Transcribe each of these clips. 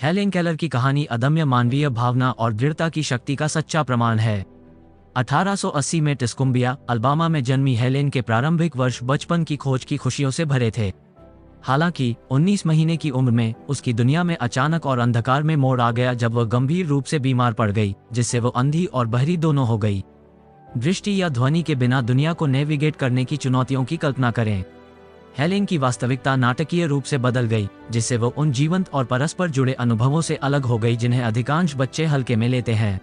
Helen Keller की कहानी अदम्य मानवीय भावना और दृढ़ता की शक्ति का सच्चा प्रमाण है। 1880 में टिस्कुम्बिया, अल्बामा में जन्मी हेलेन के प्रारंभिक वर्ष बचपन की खोज की खुशियों से भरे थे। हालांकि 19 महीने की उम्र में उसकी दुनिया में अचानक और अंधकार में मोड़ आ गया जब वह गंभीर रूप से बीमार पड़ गई, जिससे वो अंधी और बहरी दोनों हो गई। दृष्टि या ध्वनि के बिना दुनिया को नेविगेट करने की चुनौतियों की कल्पना करें। हेलेन की वास्तविकता नाटकीय रूप से बदल गई, जिससे वो उन जीवंत और परस्पर जुड़े अनुभवों से अलग हो गई जिन्हें अधिकांश बच्चे हल्के में लेते हैं।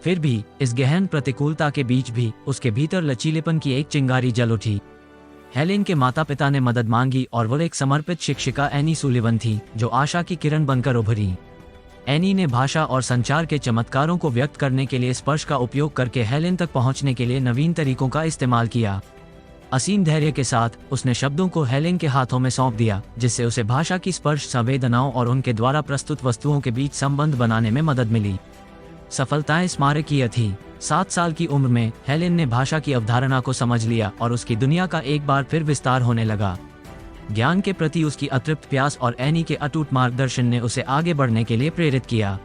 फिर भी इस गहन प्रतिकूलता के बीच भी उसके भीतर लचीलेपन की एक चिंगारी जल उठी। हेलेन के माता पिता ने मदद मांगी और वो एक समर्पित शिक्षिका एनी सुलिवन थी, जो आशा की किरण बनकर उभरी। एनी ने भाषा और संचार के चमत्कारों को व्यक्त करने के लिए स्पर्श का उपयोग करके हेलेन तक पहुंचने के लिए नवीन तरीकों का इस्तेमाल किया। असीम धैर्य के साथ उसने शब्दों को हेलेन के हाथों में सौंप दिया, जिससे उसे भाषा की स्पर्श संवेदनाओं और उनके द्वारा प्रस्तुत वस्तुओं के बीच संबंध बनाने में मदद मिली। सफलताएं स्मारकीय थी। 7 साल की उम्र में हेलेन ने भाषा की अवधारणा को समझ लिया और उसकी दुनिया का एक बार फिर विस्तार होने लगा। ज्ञान के प्रति उसकी अतृप्त प्यास और एनी के अटूट मार्गदर्शन ने उसे आगे बढ़ने के लिए प्रेरित किया।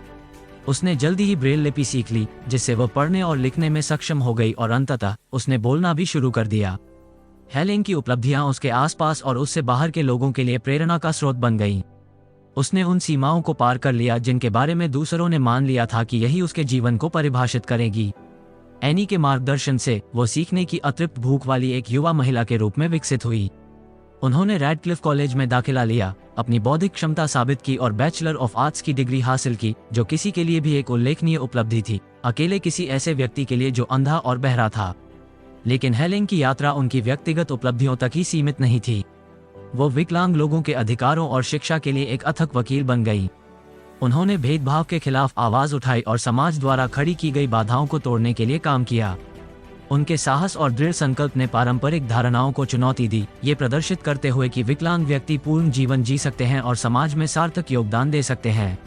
उसने जल्दी ही ब्रेल लिपि सीख ली, जिससे वह पढ़ने और लिखने में सक्षम हो गई और अंततः उसने बोलना भी शुरू कर दिया। हेलेन की उपलब्धियां उसके आसपास और उससे बाहर के लोगों के लिए प्रेरणा का स्रोत बन गईं। उसने उन सीमाओं को पार कर लिया जिनके बारे में दूसरों ने मान लिया था कि यही उसके जीवन को परिभाषित करेगी। एनी के मार्गदर्शन से वो सीखने की अतृप्त भूख वाली एक युवा महिला के रूप में विकसित हुई। उन्होंने रैडक्लिफ कॉलेज में दाखिला लिया, अपनी बौद्धिक क्षमता साबित की और बैचलर ऑफ आर्ट्स की डिग्री हासिल की, जो किसी के लिए भी एक उल्लेखनीय उपलब्धि थी, अकेले किसी ऐसे व्यक्ति के लिए जो अंधा और बहरा था। लेकिन हेलेन की यात्रा उनकी व्यक्तिगत उपलब्धियों तक ही सीमित नहीं थी। वो विकलांग लोगों के अधिकारों और शिक्षा के लिए एक अथक वकील बन गई। उन्होंने भेदभाव के खिलाफ आवाज उठाई और समाज द्वारा खड़ी की गई बाधाओं को तोड़ने के लिए काम किया। उनके साहस और दृढ़ संकल्प ने पारंपरिक धारणाओं को चुनौती दी, ये प्रदर्शित करते हुए कि विकलांग व्यक्ति पूर्ण जीवन जी सकते हैं और समाज में सार्थक योगदान दे सकते हैं।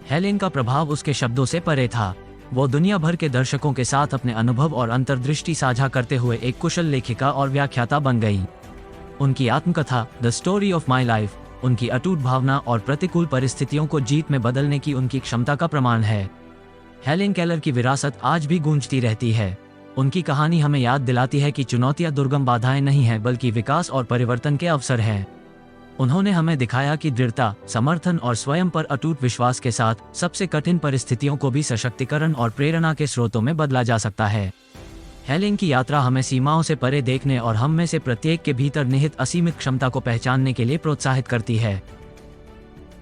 हेलेन का प्रभाव उसके शब्दों से परे था। वो दुनिया भर के दर्शकों के साथ अपने अनुभव और अंतर्दृष्टि साझा करते हुए एक कुशल लेखिका और व्याख्याता बन गई। उनकी आत्मकथा the story of my life उनकी अटूट भावना और प्रतिकूल परिस्थितियों को जीत में बदलने की उनकी क्षमता का प्रमाण है। हेलेन केलर की विरासत आज भी गूंजती रहती है। उनकी कहानी हमें याद दिलाती है कि चुनौतियां दुर्गम बाधाएं नहीं हैं, बल्कि विकास और परिवर्तन के अवसर हैं। उन्होंने हमें दिखाया कि दृढ़ता, समर्थन और स्वयं पर अटूट विश्वास के साथ सबसे कठिन परिस्थितियों को भी सशक्तिकरण और प्रेरणा के स्रोतों में बदला जा सकता है। हेलेन की यात्रा हमें सीमाओं से परे देखने और हम में से प्रत्येक के भीतर निहित असीमित क्षमता को पहचानने के लिए प्रोत्साहित करती है।